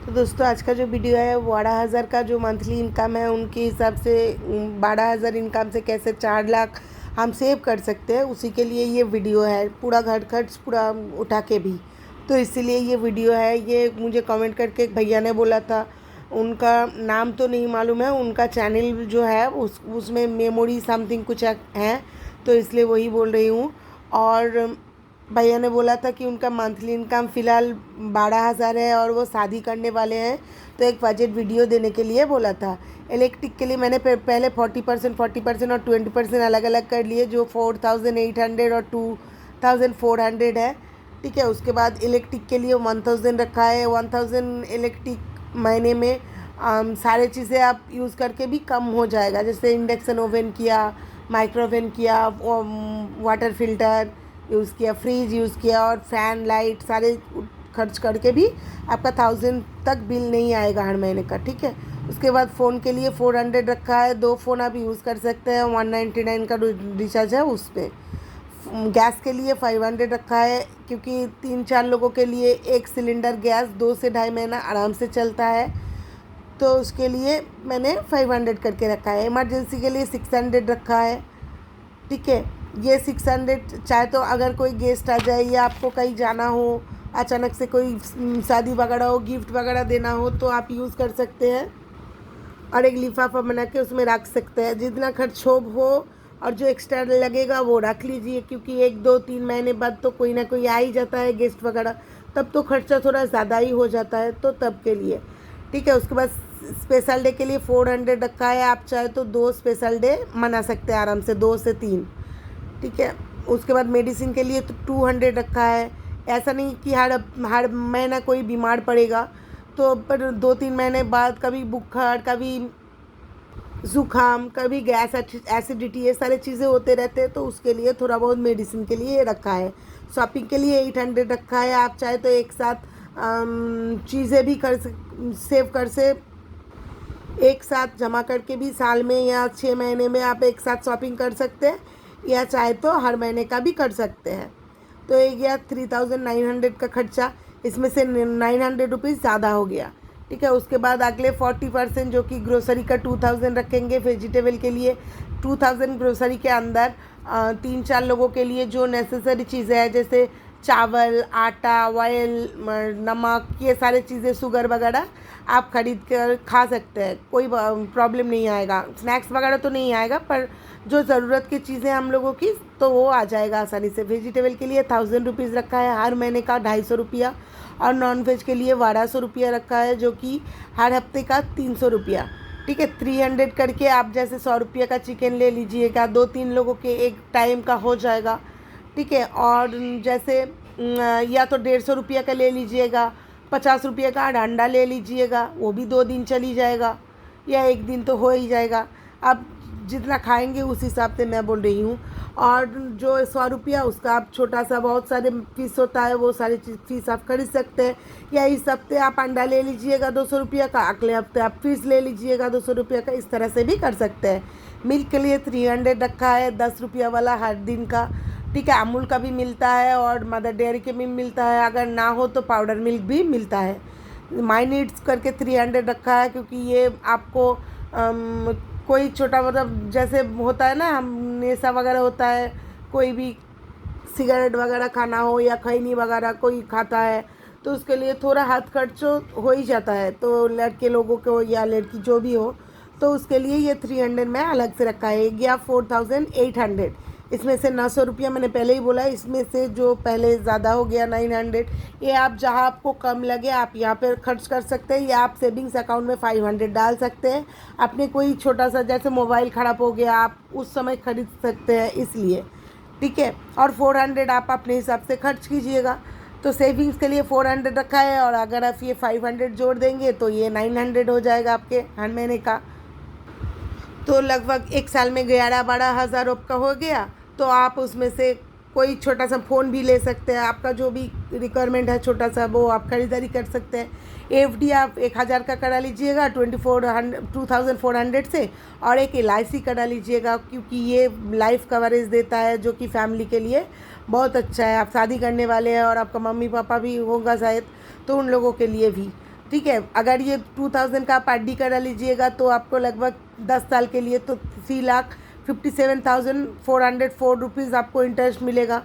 तो दोस्तों आज का जो वीडियो है 12,000 का जो मंथली इनकम है उनके हिसाब से 12,000 इनकम से कैसे 4 लाख हम सेव कर सकते हैं, उसी के लिए ये वीडियो है। पूरा घर खर्च पूरा उठा के भी, तो इसीलिए ये वीडियो है। ये मुझे कमेंट करके एक भैया ने बोला था, उनका नाम तो नहीं मालूम है, उनका चैनल जो है उसमें मेमोरी समथिंग कुछ है, तो इसलिए वही बोल रही हूँ। और भैया ने बोला था कि उनका मंथली इनकम फ़िलहाल 12,000 है और वो शादी करने वाले हैं, तो एक बजट वीडियो देने के लिए बोला था। इलेक्ट्रिक के लिए मैंने पहले 40% और 20% अलग अलग कर लिए, जो 4,800 और 2,400 है। ठीक है, उसके बाद इलेक्ट्रिक के लिए 1,000 रखा है। 1,000 इलेक्ट्रिक महीने में सारे चीज़ें आप यूज़ करके भी कम हो जाएगा, जैसे इंडक्शन ओवन किया, माइक्रोवेव किया, वाटर फिल्टर यूज़ किया, फ्रिज यूज़ किया और फ़ैन लाइट सारे खर्च करके भी आपका 1,000 तक बिल नहीं आएगा हर महीने का। ठीक है, उसके बाद फ़ोन के लिए 400 रखा है, 2 फ़ोन आप यूज़ कर सकते हैं। 199 का रिचार्ज है उस पर। गैस के लिए 500 रखा है, क्योंकि 3-4 लोगों के लिए एक सिलेंडर गैस 2 से ढाई महीना आराम से चलता है, तो उसके लिए मैंने 500 करके रखा है। इमरजेंसी के लिए 600 रखा है। ठीक है, ये 600 चाहे तो अगर कोई गेस्ट आ जाए या आपको कहीं जाना हो, अचानक से कोई शादी वगैरह हो, गिफ्ट वगैरह देना हो, तो आप यूज़ कर सकते हैं और एक लिफाफा बना के उसमें रख सकते हैं। जितना खर्च हो और जो एक्स्ट्रा लगेगा वो रख लीजिए, क्योंकि 1-2-3 महीने बाद तो कोई ना कोई आ ही जाता है गेस्ट वगैरह, तब तो खर्चा थोड़ा ज़्यादा ही हो जाता है, तो तब के लिए। ठीक है, उसके बाद स्पेशल डे के लिए 400 रखा है। आप चाहे तो 2 स्पेशल डे मना सकते हैं आराम से, 2 से 3। ठीक है, उसके बाद मेडिसिन के लिए तो 200 रखा है। ऐसा नहीं कि हर महीना कोई बीमार पड़ेगा, तो पर 2-3 महीने बाद कभी बुखार, कभी ज़ुकाम, कभी गैस एसिडिटी, ये सारी चीज़ें होते रहते हैं, तो उसके लिए थोड़ा बहुत मेडिसिन के लिए रखा है। शॉपिंग के लिए 800 रखा है। आप चाहे तो एक साथ चीज़ें भी सेव कर से एक साथ जमा करके भी साल में या 6 महीने में आप एक साथ शॉपिंग कर सकते हैं, या चाहे तो हर महीने का भी कर सकते हैं। तो ये गया 3,900 का खर्चा, इसमें से 900 रुपीज़ ज़्यादा हो गया। ठीक है, उसके बाद अगले 40% जो कि ग्रोसरी का 2,000 रखेंगे। वेजिटेबल के लिए 2,000 ग्रोसरी के अंदर 3-4 लोगों के लिए जो नेसेसरी चीज़ें हैं, जैसे चावल, आटा, ऑयल, नमक, ये सारी चीज़ें, शुगर वगैरह आप ख़रीद कर खा सकते हैं, कोई प्रॉब्लम नहीं आएगा। स्नैक्स वगैरह तो नहीं आएगा, पर जो ज़रूरत की चीज़ें हम लोगों की, तो वो आ जाएगा आसानी से। वेजिटेबल के लिए 1,000 रुपीज़ रखा है, हर महीने का 250 रुपया, और नॉन वेज के लिए 1,200 रुपया रखा है, जो कि हर हफ्ते का 300 रुपया। ठीक है, 300 करके आप जैसे 100 रुपये का चिकन ले लीजिएगा, 2-3 लोगों के एक टाइम का हो जाएगा। ठीक है, और जैसे या तो 150 रुपये का ले लीजिएगा, 50 रुपये का अंडा ले लीजिएगा, वो भी 2 दिन चली जाएगा, या 1 दिन तो हो ही जाएगा। आप जितना खाएंगे उस हिसाब से मैं बोल रही हूँ। और जो 100 रुपया, उसका आप छोटा सा, बहुत सारे फीस होता है, वो सारी चीज़ फीस आप खरीद सकते हैं। या इस हफ्ते आप अंडा ले लीजिएगा 200 रुपये का, अगले हफ्ते आप फीस ले लीजिएगा 200 रुपये का, इस तरह से भी कर सकते हैं। मिल्क के लिए 300 रखा है, 10 रुपया वाला हर दिन का। ठीक है, अमूल का भी मिलता है और मदर डेयरी के भी मिलता है, अगर ना हो तो पाउडर मिल्क भी मिलता है। माई नीड्स करके 300 रखा है, क्योंकि ये आपको कोई छोटा मतलब जैसे होता है ना, हम नेशा वगैरह होता है, कोई भी सिगरेट वगैरह खाना हो या खैनी वगैरह कोई खाता है, तो उसके लिए थोड़ा हाथ खर्च हो ही जाता है, तो लड़के लोगों को या लड़की जो भी हो, तो उसके लिए ये 300 में अलग से रखा है। गया 4,800, इसमें से 900 रुपया मैंने पहले ही बोला, इसमें से जो पहले ज़्यादा हो गया 900, ये आप जहाँ आपको कम लगे आप यहाँ पर खर्च कर सकते हैं, या आप सेविंग्स अकाउंट में 500 डाल सकते हैं। अपने कोई छोटा सा, जैसे मोबाइल ख़राब हो गया, आप उस समय खरीद सकते हैं, इसलिए। ठीक है, और 400 आप अपने हिसाब से खर्च कीजिएगा। तो सेविंग्स के लिए 400 रखा है, और अगर आप ये 500 जोड़ देंगे तो ये 900 हो जाएगा आपके हर महीने का। तो लगभग एक साल में 11-12 हज़ार आपका हो गया। तो आप उसमें से कोई छोटा सा फ़ोन भी ले सकते हैं, आपका जो भी रिक्वायरमेंट है छोटा सा, वो आप खरीदारी कर सकते हैं। एफडी आप 1,000 का करा लीजिएगा 2,400 से, और एक LIC करा लीजिएगा, क्योंकि ये लाइफ कवरेज देता है, जो कि फैमिली के लिए बहुत अच्छा है। आप शादी करने वाले हैं और आपका मम्मी पापा भी होगा शायद, तो उन लोगों के लिए भी। ठीक है। अगर ये 2000 का आप आर.डी करा लीजिएगा तो आपको लगभग 10 साल के लिए तो 3,57,404 रुपीज़ आपको इंटरेस्ट मिलेगा।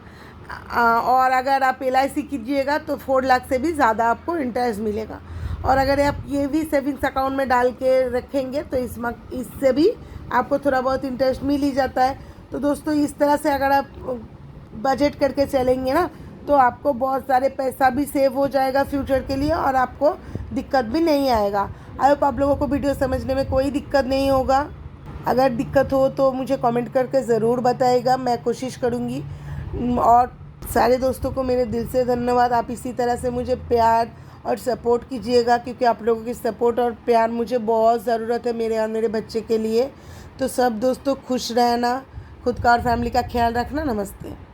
और अगर आप LIC कीजिएगा तो 4 लाख से भी ज़्यादा आपको इंटरेस्ट मिलेगा। और अगर आप ये भी सेविंग्स अकाउंट में डाल के रखेंगे तो इससे भी आपको थोड़ा बहुत इंटरेस्ट मिल ही जाता है। तो दोस्तों इस तरह से अगर आप बजट करके चलेंगे ना तो आपको बहुत सारे पैसा भी सेव हो जाएगा फ्यूचर के लिए और आपको दिक्कत भी नहीं आएगा। आई होप आप लोगों को वीडियो समझने में कोई दिक्कत नहीं होगा। अगर दिक्कत हो तो मुझे कमेंट करके ज़रूर बताइएगा, मैं कोशिश करूँगी। और सारे दोस्तों को मेरे दिल से धन्यवाद। आप इसी तरह से मुझे प्यार और सपोर्ट कीजिएगा, क्योंकि आप लोगों की सपोर्ट और प्यार मुझे बहुत ज़रूरत है मेरे और मेरे बच्चे के लिए। तो सब दोस्तों खुश रहना, खुद का और फैमिली का ख्याल रखना। नमस्ते।